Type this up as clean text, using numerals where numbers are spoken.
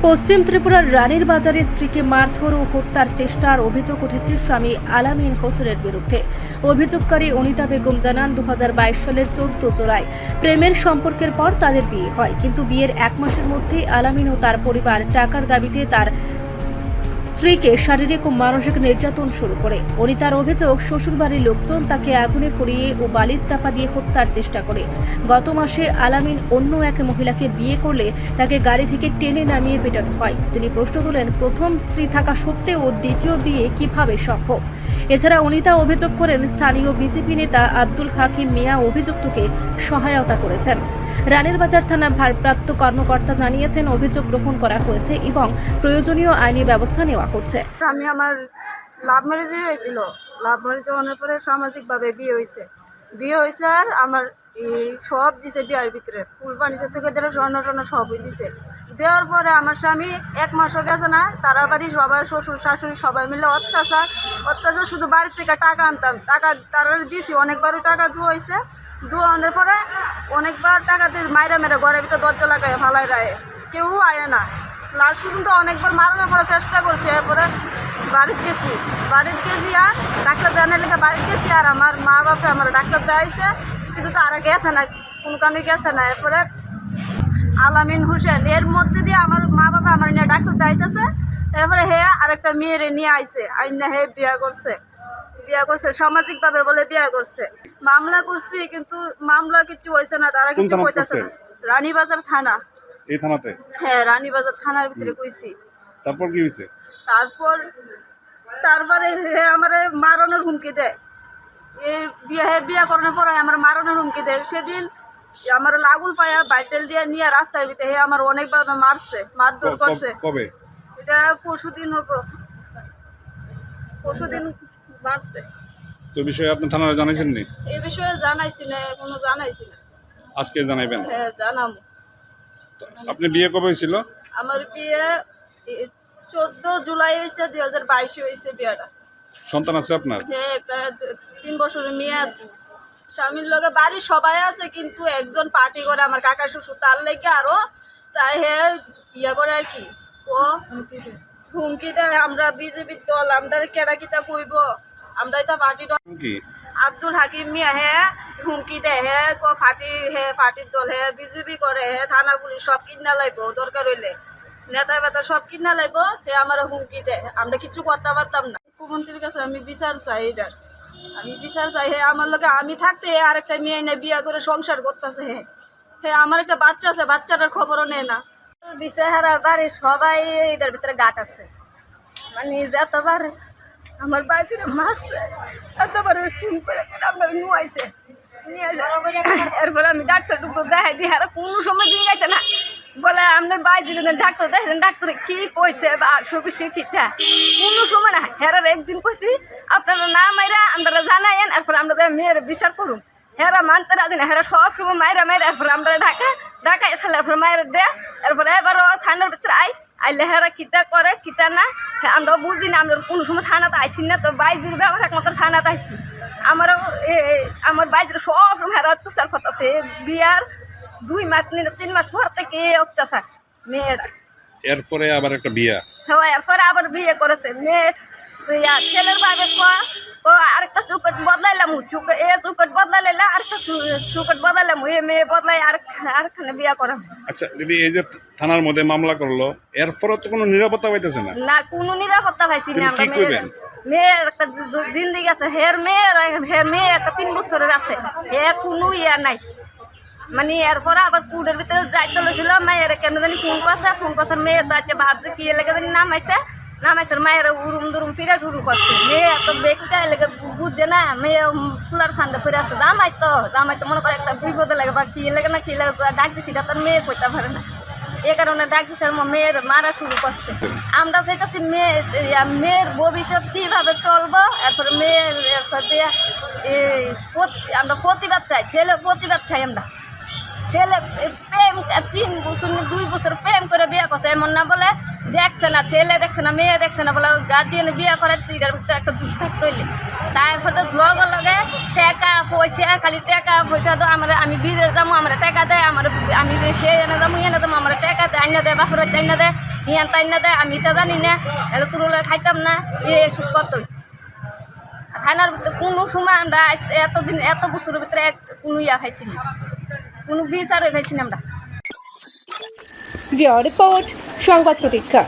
পশ্চিম ত্রিপুরার রানীর বাজারে স্ত্রীকে মারধর ও হত্যার চেষ্টার অভিযোগ উঠেছে স্বামী আলামিন হোসেনের বিরুদ্ধে। অভিযোগকারী অনিতা বেগম জানান 2022 সালের 14 জুলাই প্রেমের সম্পর্কের পর তাদের বিয়ে হয়, কিন্তু বিয়ের এক মাসের মধ্যেই আলামিন ও তার পরিবার টাকার দাবিতে তার স্ত্রীকে শারীরিক ও মানসিক নির্যাতন শুরু করে। অনিতার অভিযোগ, শ্বশুরবাড়ির লোকজন তাকে আগুনে পুড়িয়ে ও বালিশ চাপা দিয়ে হত্যার চেষ্টা করে। গত মাসে আলামিন অন্য এক মহিলাকে বিয়ে করলে তাকে গাড়ি থেকে টেনে নামিয়ে পেটানো হয়। তিনি প্রশ্ন তোলেন, প্রথম স্ত্রী থাকা সত্ত্বেও দ্বিতীয় বিয়ে কিভাবে সম্ভব। এছাড়া অনিতা অভিযোগ করেন, স্থানীয় বিজেপি নেতা আব্দুল হাকিম মিয়া অভিযুক্তকে সহায়তা করেছেন। রানীর বাজার থানার ভারপ্রাপ্ত কর্মকর্তা জানিয়েছেন, অভিযোগ গ্রহণ করা হয়েছে এবং প্রয়োজনীয় আইনি ব্যবস্থা নেওয়া হচ্ছে। আমি আমার লাভ ম্যারেজে হয়েছিল। লাভ ম্যারেজ হওয়ার পরে সামাজিকভাবে বিয়ে হয়েছে আর আমার সব দিছে বিয়ের ভিতরে, ফুল ফার্নিচার থেকে ধরে স্বর্ণ টর্ণ সবই দিছে। দেওয়ার পরে আমার স্বামী 1 মাসও গেছে না, তারা বাড়ি সবাই শ্বশুর শাশুড়ি সবাই মিলে অত্যাচার শুধু বাড়ির থেকে টাকা আনতাম, টাকা তারা দিছি, অনেকবারও টাকা হয়েছে। দুয়ানোর পরে অনেকবার টাকা দিয়ে মাইরা মেরে ঘরের ভিতরে দরজা লাগায় ফালাই রায়, কেউ আয় না। লাস্ট পর্যন্ত অনেকবার মারানোর করার চেষ্টা করছি। এরপরে বাড়িতে গেছি আর ডাক্তার দেওয়ার লেগে বাড়িতে গেছি, আর আমার মা বাপে আমার ডাক্তার দেওয়াইছে, কিন্তু তারা গেছে না, কোন কারণে গেছে না। এরপরে আলামিন হোসেন এর মধ্যে দিয়ে আমার মা বাবা আমার নিয়ে ডাক্তার দেওয়াইতেছে। এরপরে হে আরেকটা মেয়েরে নিয়ে আইছে, আইনা হে বিয়ে করছে সামাজিকভাবে বলে বিয়ে করছে। মামলা করছি, কিন্তু মামলা কিছু হয়েছে না, তারা কিছু কইতেছে না। রানীবাজার থানা। এই থানাতে? হ্যাঁ, রানীবাজার থানার ভিতরে কইছি। তারপর কি হয়েছে? তারপরে হে আমারে মারণের হুমকি দেয়। বিয়ে করানোর পরে আমার মারণের হুমকি দেয়। সেদিন আমার লাগুল পায়া বাইটেল দিয়ে নিয়ে রাস্তার ভিতরে হে আমার অনেকবার মারছে, মারধর করছে। কবে? এটা পরশুদিন মারছে। তো বিষয়ে আপনি থানায় জানাইছেন নি? এই বিষয়ে জানাইছি না, আজকে জানাইবেন? হ্যাঁ, জানাবো। আপনি বিয়ে কবে হয়েছিল? আমার বিয়ে 14 জুলাই হয়েছে, 2022 হয়েছে বিয়েটা। সন্তান আছে আপনার? হ্যাঁ, একটা 3 বছরের মেয়ে আছে। স্বামীর লগে বাড়ির সবাই আছে, কিন্তু একজন পার্টি করে আমার কাকা শ্বশুর, তার লেগে আরো তাই হে ইয়া করে আর কি ও হুমকি দেয়। আমরা বিজেপির দল, আমরা কেডা কিতা কইব, আমরা এটা পার্টি দল। আব্দুল হাকিম মিয়া হে হুমকি দেয়, পার্টির দল, হে বিজেপি করে, হে থানা পুলিশ সব কিনা লাইব, দরকার হইলে নেতা বেতা সব কিনা লাইব। হে আমার হুমকি দেয়, আমরা কিছু করতে পারতাম না। মুখ্যমন্ত্রীর কাছে আমি বিচার চাই, হে আমার লোকে আমি থাকতে আরেকটা মেয়ে এনে বিয়ে করে সংসার করতেছে। হে আমার একটা বাচ্চা আছে, বাচ্চাটার খবরও নেয় না। বিষয় হারা বাড়ির সবাই এটার ভিতরে গাট আছে, মানে যতবার আমার বাড়িতে মারছে, এতবার ফোন করে আপনার নুয়াইছে, এরপরে আমি ডাক্তার দেখাই দিই, আর কোনো সময় দিয়ে গেছে না, বলে আপনার বাইরে ডাক্তার দেখেন, ডাক্তারে কি কইছে বা সবই শিক্ষিতা কোনো সময় না। হেরার একদিন কইছি আপনারা না মাইরা আমরা জানাইন, এরপরে আমরা মেয়ের বিচার করুন। হেরা মানতে রাজি না, হেরা সব সময় মাইরা এরপরে আমরা ঢাকা এসালে এরপরে মায়ের দেয়। এরপরে এবারও থানার ভিতরে আইলে হেরা কিতা করে কিতা না আমরা বুঝি না। আমরা কোনো সময় থানাতে আইসি না, তো বাইজির ব্যবহার একমাত্র থানাতে আইসি। আমার বাইজির সব সময় হেরা অত্যাচার করতেছে। বিয়ার 2 মাস 3 মাস পর থেকে অত্যাচার মেয়েরা। এরপরে আবার একটা বিয়া? হ্যাঁ, এরপরে আবার বিয়ে করেছে। ছেলের বাইরে আরেকটা চুকট বদলাইলাম, চুকট বদলাইলে আরেকটা চুকট বদলাইলাম, মেয়ে বদলাই আরেকখানে বিয়া করা। আচ্ছা দিদি, এই যে থানার মধ্যে মামলা করলো, এরপরে তো কোনো নিরাপত্তা পাইতেছে না? না, কোনো নিরাপত্তা পাইছি না। কি কইবেন? মেয়ের একটা জিন্দিগি আছে, মেয়ে একটা 3 বছরের আছে, কোনো ইয়া নাই। মানে এরপরে আবার কুড়ের ভিতরে যাইতে লেছিল, মেয়ের কেন জানি ফোন করছে, মেয়ে তো আছে ভাবছে কি লেগে জানি নামাইছে, মায়ের উরুম দুরুম ফিরে শুরু করছে। মেয়ে এত বেগটা লেগে বুঝছে না, মেয়ে ফুলার খান্দা ফিরে আসছে। জামাই তো মনে করে একটা বিপদে লাগে বা কি লেগে না কি লেগে ডাক দিছি, তার মেয়ে কইতে পারে না, এ কারণে ডাক দিছে, মেয়ের মারা শুরু করছে। আমরা চাইতেছি মেয়ের ভবিষ্যৎ কীভাবে চলবো, এরপরে মেয়ের আমরা প্রতিবাদ চাই, ছেলের প্রতিবাদ চাই। আমরা ছেলে প্রেম 2 বছর প্রেম করে বিয়ে করছে, এমন না বলে দেখছে না, ছেলে দেখছে না, মেয়ে দেখছে না, বলে গার্জিয়ান বিয়ে করাচ্ছে, এটার ভিতরে একটা দুষ্টাক তৈরি। তারপরে লগে টাকা পয়সা, খালি টাকা পয়সা তো আমি বিদেশ যাবো, আমরা টাকা দেয়, আমি এনে যাবো, আমার টাকা দেয়, আইনা দেয়, বাপরে আইনা দেয়, ইয়ান তাই না দেয় আমি তো জানি না, এটা তোর খাইতাম না, এসব কতই থানার ভিতরে কোনো সময় আমরা এতদিন এত বছরের ভিতরে কোনো ইয়া খাইছি না, কোনো বিচারে খাইছি না আমরা। রিপোর্ট সংবাদ প্রতীক্ষা।